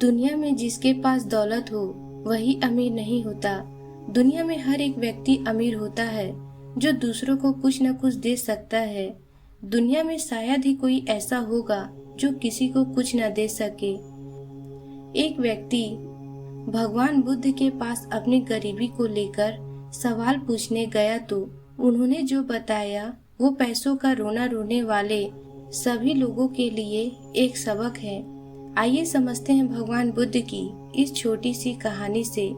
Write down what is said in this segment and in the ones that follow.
दुनिया में जिसके पास दौलत हो वही अमीर नहीं होता। दुनिया में हर एक व्यक्ति अमीर होता है जो दूसरों को कुछ न कुछ दे सकता है। दुनिया में शायद ही कोई ऐसा होगा जो किसी को कुछ न दे सके। एक व्यक्ति भगवान बुद्ध के पास अपनी गरीबी को लेकर सवाल पूछने गया तो उन्होंने जो बताया वो पैसों का रोना रोने वाले सभी लोगों के लिए एक सबक है। आइए समझते हैं भगवान बुद्ध की इस छोटी सी कहानी से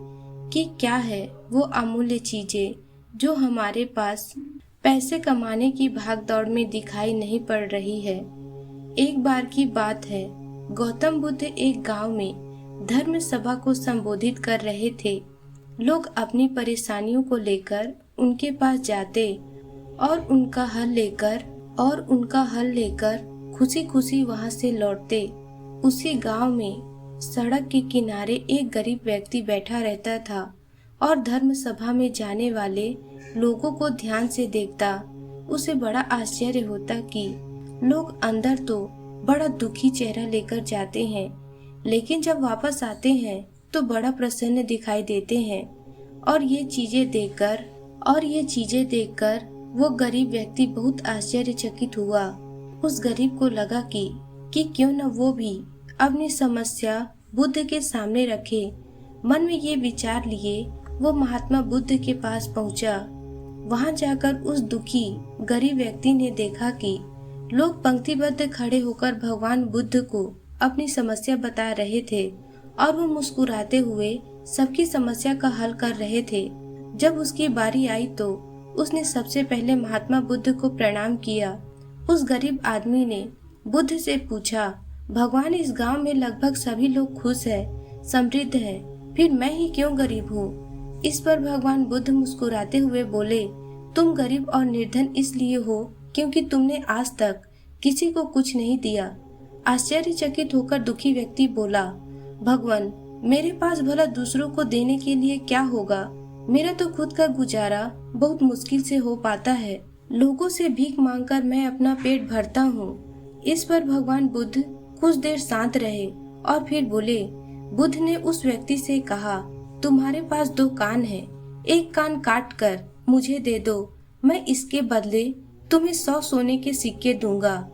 कि क्या है वो अमूल्य चीजें जो हमारे पास पैसे कमाने की भागदौड़ में दिखाई नहीं पड़ रही है। एक बार की बात है, गौतम बुद्ध एक गांव में धर्म सभा को संबोधित कर रहे थे। लोग अपनी परेशानियों को लेकर उनके पास जाते और उनका हल लेकर खुशी खुशी वहां से लौटते। उसी गांव में सड़क के किनारे एक गरीब व्यक्ति बैठा रहता था और धर्म सभा में जाने वाले लोगों को ध्यान से देखता। उसे बड़ा आश्चर्य होता कि लोग अंदर तो बड़ा दुखी चेहरा लेकर जाते हैं, लेकिन जब वापस आते हैं तो बड़ा प्रसन्न दिखाई देते हैं। और ये चीजें देखकर वो गरीब व्यक्ति बहुत आश्चर्यचकित हुआ। उस गरीब को लगा कि क्यों न वो भी अपनी समस्या बुद्ध के सामने रखे। मन में ये विचार लिए वो महात्मा बुद्ध के पास पहुंचा। वहां जाकर उस दुखी गरीब व्यक्ति ने देखा कि लोग पंक्तिबद्ध खड़े होकर भगवान बुद्ध को अपनी समस्या बता रहे थे और वो मुस्कुराते हुए सबकी समस्या का हल कर रहे थे। जब उसकी बारी आई तो उसने सबसे पहले महात्मा बुद्ध को प्रणाम किया। उस गरीब आदमी ने बुद्ध से पूछा, भगवान इस गांव में लगभग सभी लोग खुश हैं, समृद्ध हैं, फिर मैं ही क्यों गरीब हूँ? इस पर भगवान बुद्ध मुस्कुराते हुए बोले, तुम गरीब और निर्धन इसलिए हो क्योंकि तुमने आज तक किसी को कुछ नहीं दिया। आश्चर्यचकित होकर दुखी व्यक्ति बोला, भगवान मेरे पास भला दूसरों को देने के लिए क्या होगा? मेरा तो खुद का गुजारा बहुत मुश्किल से हो पाता है। लोगों से भीख मांगकर मैं अपना पेट भरता हूँ। इस पर भगवान बुद्ध कुछ देर शांत रहे और फिर बोले। बुद्ध ने उस व्यक्ति से कहा, तुम्हारे पास 2 कान हैं, एक कान काट कर मुझे दे दो, मैं इसके बदले तुम्हें 100 सोने के सिक्के दूंगा।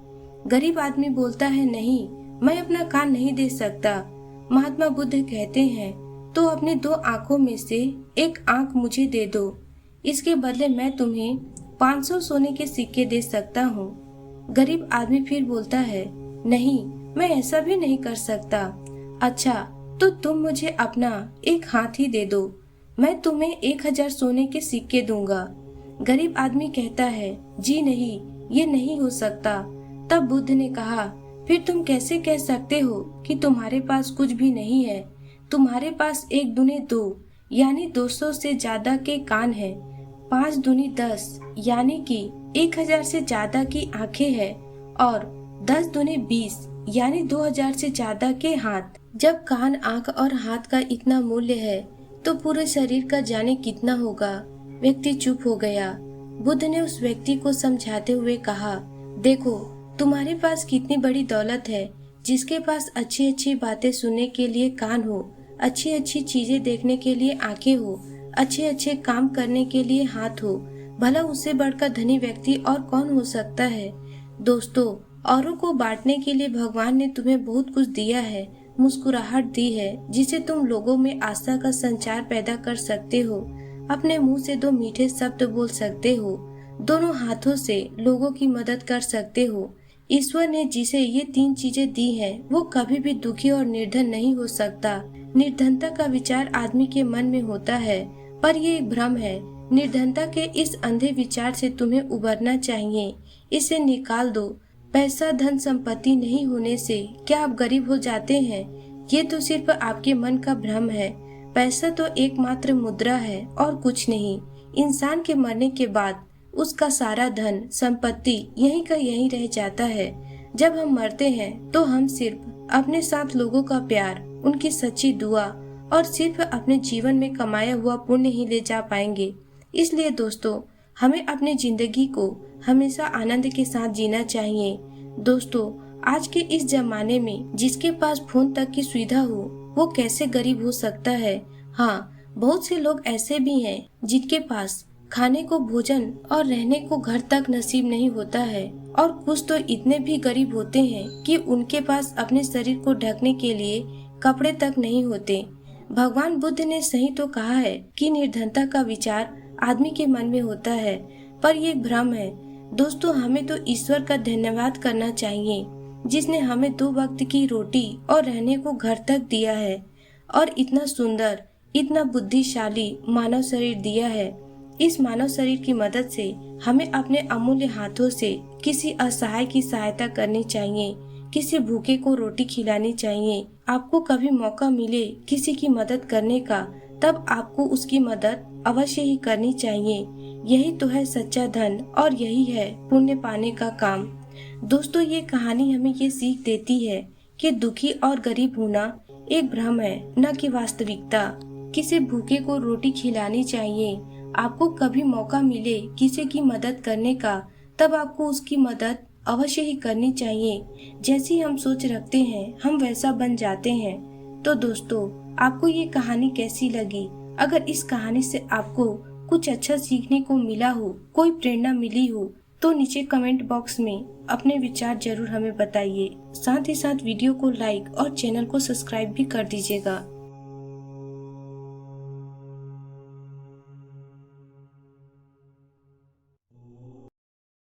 गरीब आदमी बोलता है, नहीं, मैं अपना कान नहीं दे सकता। महात्मा बुद्ध कहते हैं, तो अपनी 2 आंखों में से एक आंख मुझे दे दो, इसके बदले मैं तुम्हें 500 सोने के सिक्के दे सकता हूँ। गरीब आदमी फिर बोलता है, नहीं, मैं ऐसा भी नहीं कर सकता। अच्छा, तो तुम मुझे अपना एक हाथ ही दे दो, मैं तुम्हें 1000 सोने के सिक्के दूंगा। गरीब आदमी कहता है, जी नहीं, ये नहीं हो सकता। तब बुद्ध ने कहा, फिर तुम कैसे कह सकते हो कि तुम्हारे पास कुछ भी नहीं है? तुम्हारे पास 1 दूनी 2 यानी 200 से ज्यादा के कान हैं, 5 दूनी 10 यानी कि 1000 से ज्यादा की आंखें हैं और 10 दूनी 20 यानी 2000 से ज्यादा के हाथ। जब कान, आंख और हाथ का इतना मूल्य है तो पूरे शरीर का जाने कितना होगा? व्यक्ति चुप हो गया। बुद्ध ने उस व्यक्ति को समझाते हुए कहा, देखो तुम्हारे पास कितनी बड़ी दौलत है, जिसके पास अच्छी अच्छी बातें सुनने के लिए कान हो, अच्छी अच्छी चीजें देखने के लिए आंखें हो, अच्छे अच्छे काम करने के लिए हाथ हो। भला उससे बढ़कर धनी व्यक्ति और कौन हो सकता है? दोस्तों, औरों को बांटने के लिए भगवान ने तुम्हें बहुत कुछ दिया है, मुस्कुराहट दी है जिसे तुम लोगों में आस्था का संचार पैदा कर सकते हो, अपने मुंह से 2 मीठे शब्द बोल सकते हो, दोनों हाथों से लोगों की मदद कर सकते हो। ईश्वर ने जिसे ये 3 चीजें दी हैं, वो कभी भी दुखी और निर्धन नहीं हो सकता। निर्धनता का विचार आदमी के मन में होता है, पर ये एक भ्रम है। निर्धनता के इस अंधे विचार से तुम्हें उबरना चाहिए, इसे निकाल दो। पैसा, धन संपत्ति नहीं होने से क्या आप गरीब हो जाते हैं? ये तो सिर्फ आपके मन का भ्रम है। पैसा तो एकमात्र मुद्रा है और कुछ नहीं। इंसान के मरने के बाद उसका सारा धन संपत्ति यहीं का यहीं रह जाता है। जब हम मरते हैं तो हम सिर्फ अपने साथ लोगों का प्यार, उनकी सच्ची दुआ और सिर्फ अपने जीवन में कमाया हुआ पुण्य ही ले जा पाएंगे। इसलिए दोस्तों, हमें अपनी जिंदगी को हमेशा आनंद के साथ जीना चाहिए। दोस्तों, आज के इस जमाने में जिसके पास फोन तक की सुविधा हो वो कैसे गरीब हो सकता है। हाँ, बहुत से लोग ऐसे भी हैं जिनके पास खाने को भोजन और रहने को घर तक नसीब नहीं होता है, और कुछ तो इतने भी गरीब होते हैं कि उनके पास अपने शरीर को ढकने के लिए कपड़े तक नहीं होते। भगवान बुद्ध ने सही तो कहा है कि निर्धनता का विचार आदमी के मन में होता है, पर ये भ्रम है। दोस्तों, हमें तो ईश्वर का धन्यवाद करना चाहिए जिसने हमें 2 वक्त की रोटी और रहने को घर तक दिया है, और इतना सुंदर, इतना बुद्धिशाली मानव शरीर दिया है। इस मानव शरीर की मदद से हमें अपने अमूल्य हाथों से किसी असहाय की सहायता करनी चाहिए, किसी भूखे को रोटी खिलानी चाहिए। आपको कभी मौका मिले किसी की मदद करने का, तब आपको उसकी मदद अवश्य ही करनी चाहिए। यही तो है सच्चा धन, और यही है पुण्य पाने का काम। दोस्तों, ये कहानी हमें ये सीख देती है कि दुखी और गरीब होना एक भ्रम है, न कि वास्तविकता। किसी भूखे को रोटी खिलानी चाहिए। आपको कभी मौका मिले किसी की मदद करने का, तब आपको उसकी मदद अवश्य ही करनी चाहिए। जैसी हम सोच रखते हैं हम वैसा बन जाते हैं। तो दोस्तों, आपको ये कहानी कैसी लगी? अगर इस कहानी से आपको कुछ अच्छा सीखने को मिला हो, कोई प्रेरणा मिली हो, तो नीचे कमेंट बॉक्स में अपने विचार जरूर हमें बताइए। साथ ही साथ वीडियो को लाइक और चैनल को सब्सक्राइब भी कर दीजिएगा।